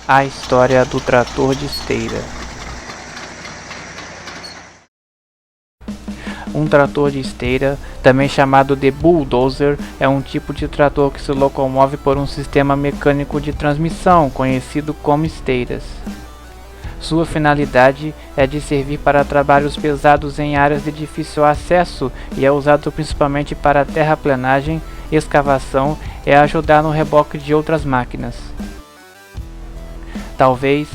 A história do trator de esteira. Um trator de esteira, também chamado de bulldozer, é um tipo de trator que se locomove por um sistema mecânico de transmissão, conhecido como esteiras. Sua finalidade é de servir para trabalhos pesados em áreas de difícil acesso e é usado principalmente para terraplenagem, escavação e ajudar no reboque de outras máquinas. Talvez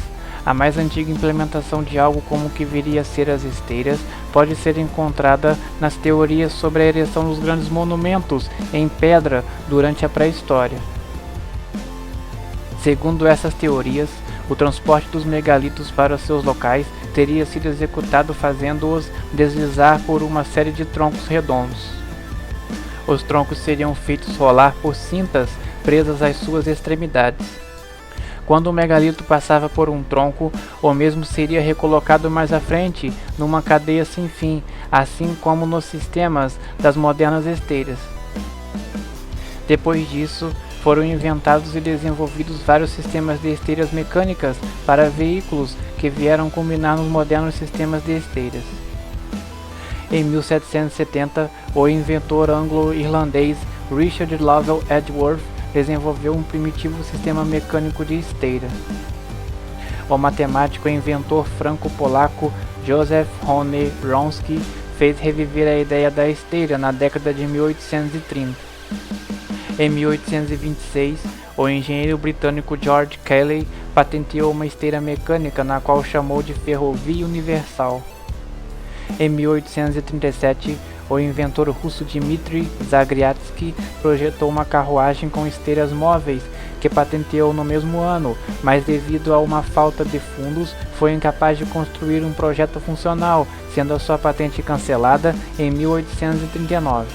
a mais antiga implementação de algo como o que viria a ser as esteiras pode ser encontrada nas teorias sobre a ereção dos grandes monumentos em pedra durante a pré-história. Segundo essas teorias, o transporte dos megalitos para seus locais teria sido executado fazendo-os deslizar por uma série de troncos redondos. Os troncos seriam feitos rolar por cintas presas às suas extremidades. Quando o megalito passava por um tronco, o mesmo seria recolocado mais à frente, numa cadeia sem fim, assim como nos sistemas das modernas esteiras. Depois disso, foram inventados e desenvolvidos vários sistemas de esteiras mecânicas para veículos que vieram culminar nos modernos sistemas de esteiras. Em 1770, o inventor anglo-irlandês Richard Lovell Edgeworth desenvolveu um primitivo sistema mecânico de esteira. O matemático e inventor franco-polaco Joseph Rony Wronski fez reviver a ideia da esteira na década de 1830. Em 1826, o engenheiro britânico George Cayley patenteou uma esteira mecânica na qual chamou de ferrovia universal. Em 1837, o inventor russo Dmitry Zagriatsky projetou uma carruagem com esteiras móveis que patenteou no mesmo ano, mas devido a uma falta de fundos, foi incapaz de construir um projeto funcional, sendo a sua patente cancelada em 1839.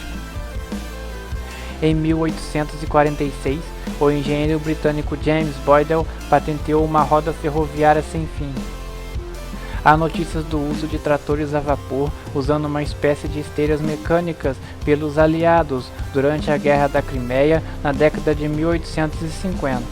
Em 1846, o engenheiro britânico James Boydell patenteou uma roda ferroviária sem fim. Há notícias do uso de tratores a vapor usando uma espécie de esteiras mecânicas pelos aliados durante a Guerra da Crimeia na década de 1850.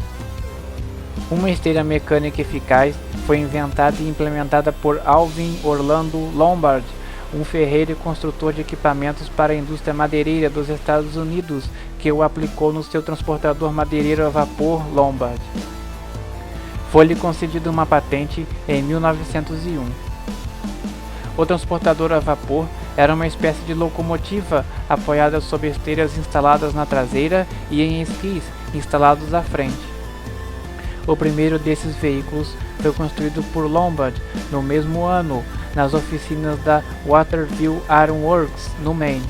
Uma esteira mecânica eficaz foi inventada e implementada por Alvin Orlando Lombard, um ferreiro e construtor de equipamentos para a indústria madeireira dos Estados Unidos, que o aplicou no seu transportador madeireiro a vapor Lombard. Foi-lhe concedida uma patente em 1901. O transportador a vapor era uma espécie de locomotiva apoiada sobre esteiras instaladas na traseira e em esquis instalados à frente. O primeiro desses veículos foi construído por Lombard no mesmo ano, nas oficinas da Waterville Iron Works, no Maine.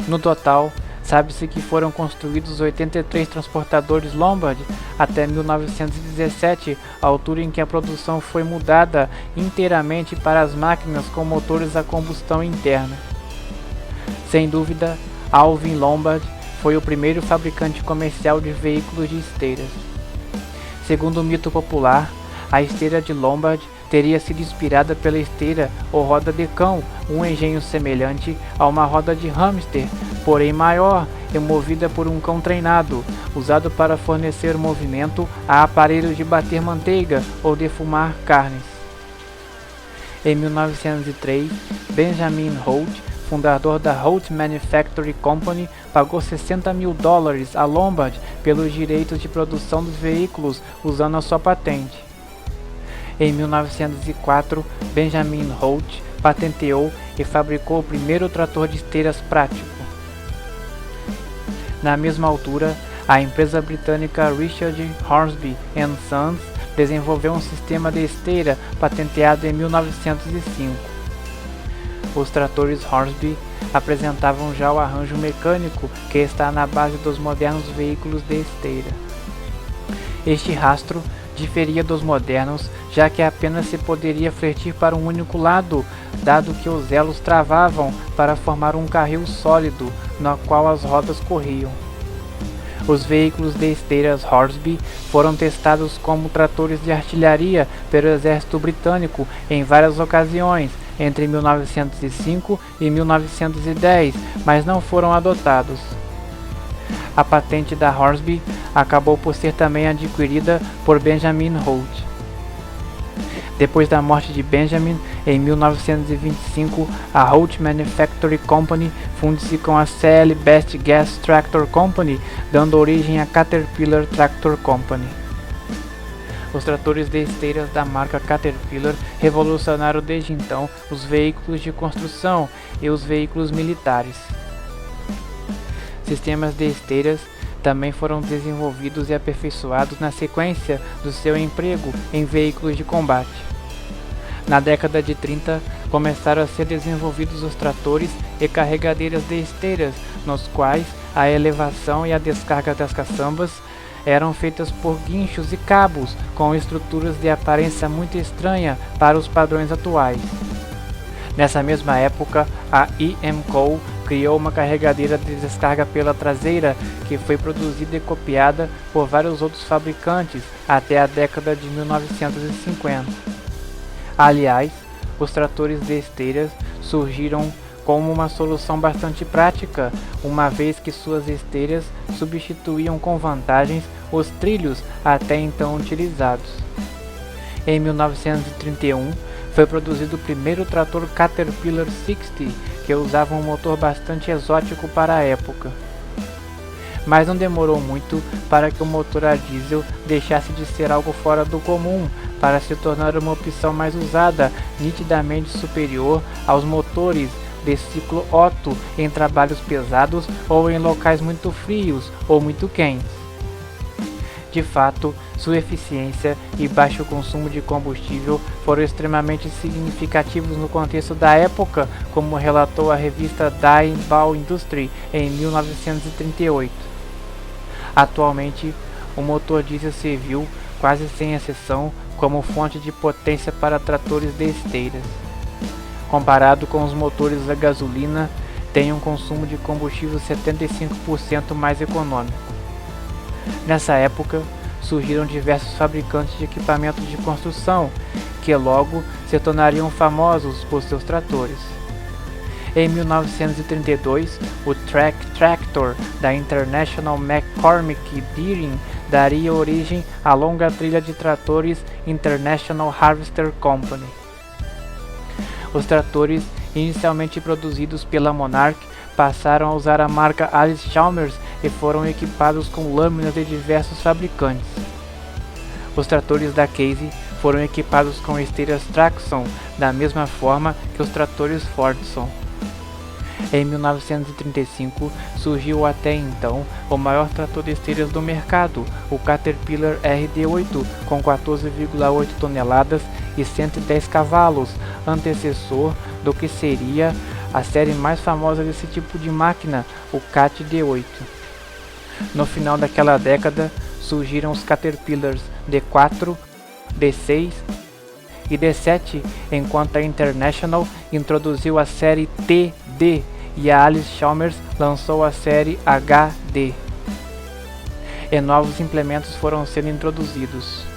No total, sabe-se que foram construídos 83 transportadores Lombard até 1917, a altura em que a produção foi mudada inteiramente para as máquinas com motores a combustão interna. Sem dúvida, Alvin Lombard foi o primeiro fabricante comercial de veículos de esteiras. Segundo o mito popular, a esteira de Lombard teria sido inspirada pela esteira ou roda de cão, um engenho semelhante a uma roda de hamster, porém maior e movida por um cão treinado, usado para fornecer movimento a aparelhos de bater manteiga ou defumar carnes. Em 1903, Benjamin Holt, fundador da Holt Manufacturing Company, pagou $60 mil a Lombard pelos direitos de produção dos veículos usando a sua patente. Em 1904, Benjamin Holt patenteou e fabricou o primeiro trator de esteiras prático. Na mesma altura, a empresa britânica Richard Hornsby & Sons desenvolveu um sistema de esteira patenteado em 1905. Os tratores Hornsby apresentavam já o arranjo mecânico que está na base dos modernos veículos de esteira. Este rastro diferia dos modernos, já que apenas se poderia fletir para um único lado, dado que os elos travavam para formar um carril sólido, no qual as rodas corriam. Os veículos de esteiras Hornsby foram testados como tratores de artilharia pelo exército britânico em várias ocasiões, entre 1905 e 1910, mas não foram adotados. a patente da Hornsby acabou por ser também adquirida por Benjamin Holt. Depois da morte de Benjamin, em 1925, a Holt Manufacturing Company funde-se com a CL Best Gas Tractor Company, dando origem à Caterpillar Tractor Company. Os tratores de esteiras da marca Caterpillar revolucionaram desde então os veículos de construção e os veículos militares. Sistemas de esteiras também foram desenvolvidos e aperfeiçoados na sequência do seu emprego em veículos de combate. Na década de 30, começaram a ser desenvolvidos os tratores e carregadeiras de esteiras, nos quais a elevação e a descarga das caçambas eram feitas por guinchos e cabos, com estruturas de aparência muito estranha para os padrões atuais. Nessa mesma época, a IMCO criou uma carregadeira de descarga pela traseira que foi produzida e copiada por vários outros fabricantes até a década de 1950. Aliás, os tratores de esteiras surgiram como uma solução bastante prática, uma vez que suas esteiras substituíam com vantagens os trilhos até então utilizados. Em 1931, foi produzido o primeiro trator Caterpillar 60, que usava um motor bastante exótico para a época. Mas não demorou muito para que o motor a diesel deixasse de ser algo fora do comum, para se tornar uma opção mais usada, nitidamente superior aos motores de ciclo Otto em trabalhos pesados ou em locais muito frios ou muito quentes. De fato, sua eficiência e baixo consumo de combustível foram extremamente significativos no contexto da época, como relatou a revista Die Bau Industrie em 1938. Atualmente, o motor diesel serviu, quase sem exceção, como fonte de potência para tratores de esteiras. Comparado com os motores a gasolina, tem um consumo de combustível 75% mais econômico. Nessa época, surgiram diversos fabricantes de equipamentos de construção, que logo se tornariam famosos por seus tratores. Em 1932, o Track Tractor da International McCormick Deering daria origem à longa trilha de tratores International Harvester Company. Os tratores, inicialmente produzidos pela Monarch, passaram a usar a marca Allis-Chalmers e foram equipados com lâminas de diversos fabricantes. Os tratores da Case foram equipados com esteiras Traxxon, da mesma forma que os tratores Fordson. Em 1935, surgiu até então o maior trator de esteiras do mercado, o Caterpillar RD8, com 14,8 toneladas e 110 cavalos, antecessor do que seria a série mais famosa desse tipo de máquina, o Cat D8. No final daquela década, surgiram os Caterpillars D4, D6 e D7, enquanto a International introduziu a série TD e a Allis-Chalmers lançou a série HD. E novos implementos foram sendo introduzidos.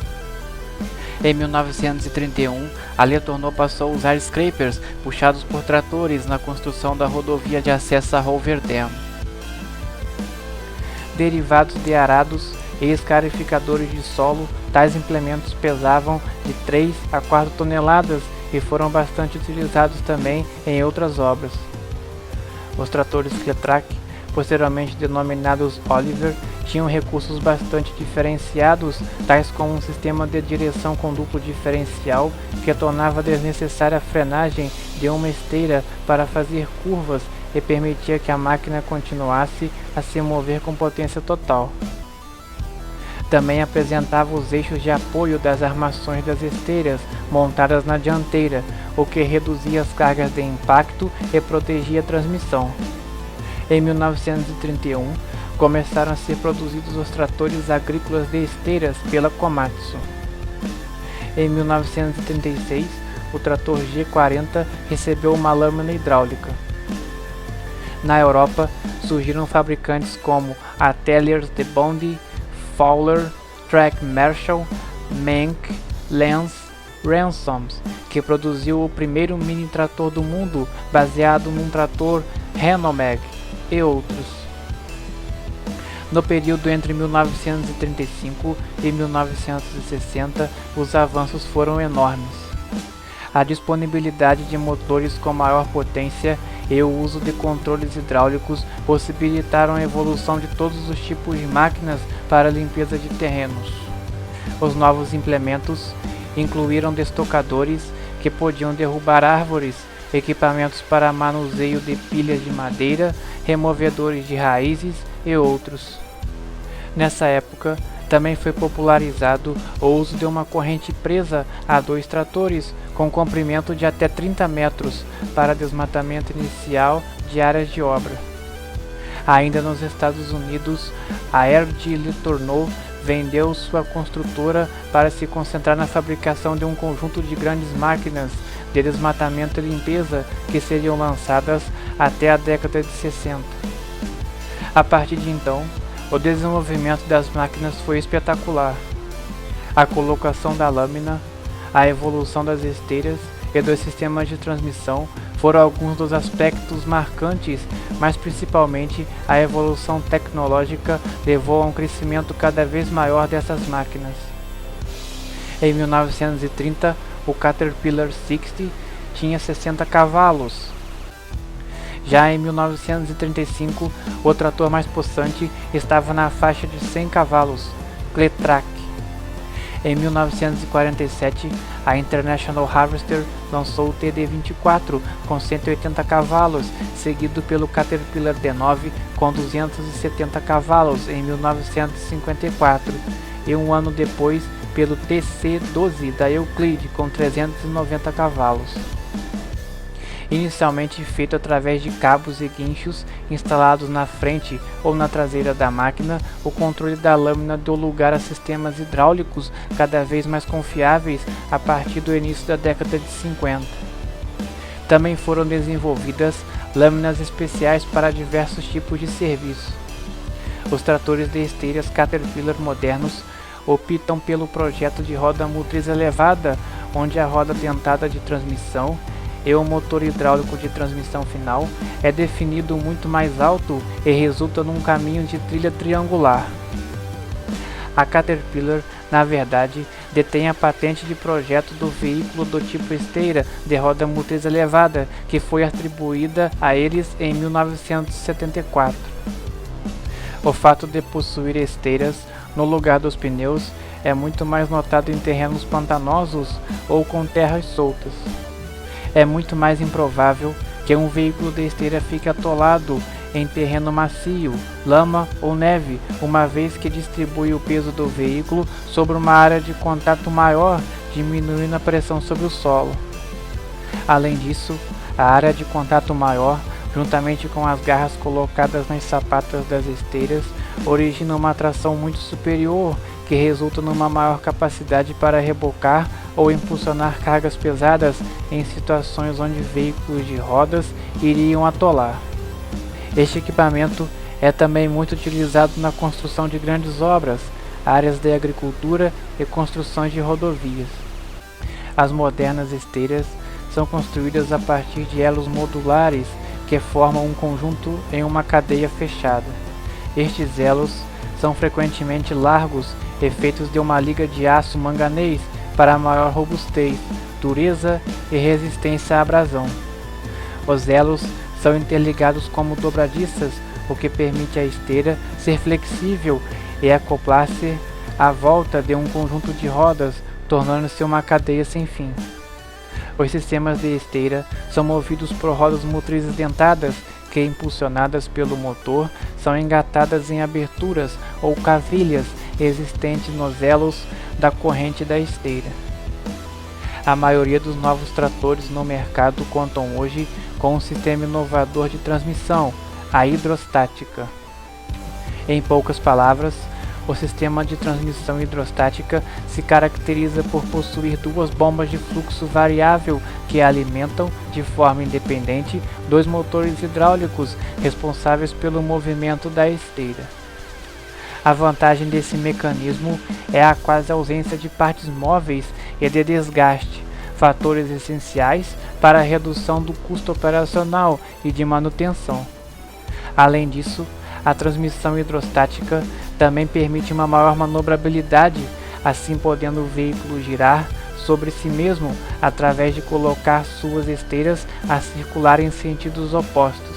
Em 1931, a Letourneau passou a usar scrapers puxados por tratores na construção da rodovia de acesso a Hoover Dam. Derivados de arados e escarificadores de solo, tais implementos pesavam de 3 a 4 toneladas e foram bastante utilizados também em outras obras. Os tratores Cletrac, posteriormente denominados Oliver, tinham recursos bastante diferenciados, tais como um sistema de direção com duplo diferencial que tornava desnecessária a frenagem de uma esteira para fazer curvas e permitia que a máquina continuasse a se mover com potência total. Também apresentava os eixos de apoio das armações das esteiras montadas na dianteira, o que reduzia as cargas de impacto e protegia a transmissão. Em 1931, começaram a ser produzidos os tratores agrícolas de esteiras pela Komatsu. Em 1936, o trator G40 recebeu uma lâmina hidráulica. Na Europa, surgiram fabricantes como a Telliers de Bondy, Fowler, Track Marshall, Menck, Lenz, Ransoms, que produziu o primeiro mini trator do mundo baseado num trator Renomag, e outros. No período entre 1935 e 1960, os avanços foram enormes. A disponibilidade de motores com maior potência e o uso de controles hidráulicos possibilitaram a evolução de todos os tipos de máquinas para a limpeza de terrenos. Os novos implementos incluíram destocadores que podiam derrubar árvores, equipamentos para manuseio de pilhas de madeira, removedores de raízes e outros. Nessa época, também foi popularizado o uso de uma corrente presa a 2 tratores com comprimento de até 30 metros para desmatamento inicial de áreas de obra. Ainda nos Estados Unidos, a RG Letourneau vendeu sua construtora para se concentrar na fabricação de um conjunto de grandes máquinas de desmatamento e limpeza que seriam lançadas até a década de 60. A partir de então, o desenvolvimento das máquinas foi espetacular. A colocação da lâmina, a evolução das esteiras e dos sistemas de transmissão foram alguns dos aspectos marcantes, mas principalmente a evolução tecnológica levou a um crescimento cada vez maior dessas máquinas. Em 1930, o Caterpillar 60 tinha 60 cavalos. Já em 1935, o trator mais possante estava na faixa de 100 cavalos, Cletrac. Em 1947, a International Harvester lançou o TD-24 com 180 cavalos, seguido pelo Caterpillar D9 com 270 cavalos em 1954, e um ano depois pelo TC-12 da Euclid com 390 cavalos. Inicialmente feito através de cabos e guinchos instalados na frente ou na traseira da máquina, o controle da lâmina deu lugar a sistemas hidráulicos cada vez mais confiáveis a partir do início da década de 50. Também foram desenvolvidas lâminas especiais para diversos tipos de serviço. Os tratores de esteiras Caterpillar modernos optam pelo projeto de roda motriz elevada, onde a roda dentada de transmissão e o motor hidráulico de transmissão final é definido muito mais alto e resulta num caminho de trilha triangular. A Caterpillar, na verdade, detém a patente de projeto do veículo do tipo esteira de roda motriz elevada, que foi atribuída a eles em 1974. O fato de possuir esteiras no lugar dos pneus é muito mais notado em terrenos pantanosos ou com terras soltas. É muito mais improvável que um veículo de esteira fique atolado em terreno macio, lama ou neve, uma vez que distribui o peso do veículo sobre uma área de contato maior, diminuindo a pressão sobre o solo. Além disso, a área de contato maior, juntamente com as garras colocadas nas sapatas das esteiras, origina uma atração muito superior, que resulta numa maior capacidade para rebocar ou impulsionar cargas pesadas em situações onde veículos de rodas iriam atolar. Este equipamento é também muito utilizado na construção de grandes obras, áreas de agricultura e construções de rodovias. As modernas esteiras são construídas a partir de elos modulares que formam um conjunto em uma cadeia fechada. Estes elos são frequentemente largos e feitos de uma liga de aço manganês para maior robustez, dureza e resistência à abrasão. Os elos são interligados como dobradiças, o que permite à esteira ser flexível e acoplar-se à volta de um conjunto de rodas, tornando-se uma cadeia sem fim. Os sistemas de esteira são movidos por rodas motrizes dentadas que, impulsionadas pelo motor, são engatadas em aberturas ou cavilhas existentes nos elos da corrente da esteira. A maioria dos novos tratores no mercado contam hoje com um sistema inovador de transmissão, a hidrostática. Em poucas palavras, o sistema de transmissão hidrostática se caracteriza por possuir duas bombas de fluxo variável que alimentam, de forma independente, dois motores hidráulicos responsáveis pelo movimento da esteira. A vantagem desse mecanismo é a quase ausência de partes móveis e de desgaste, fatores essenciais para a redução do custo operacional e de manutenção. Além disso, A transmissão hidrostática também permite uma maior manobrabilidade, assim podendo o veículo girar sobre si mesmo através de colocar suas esteiras a circular em sentidos opostos.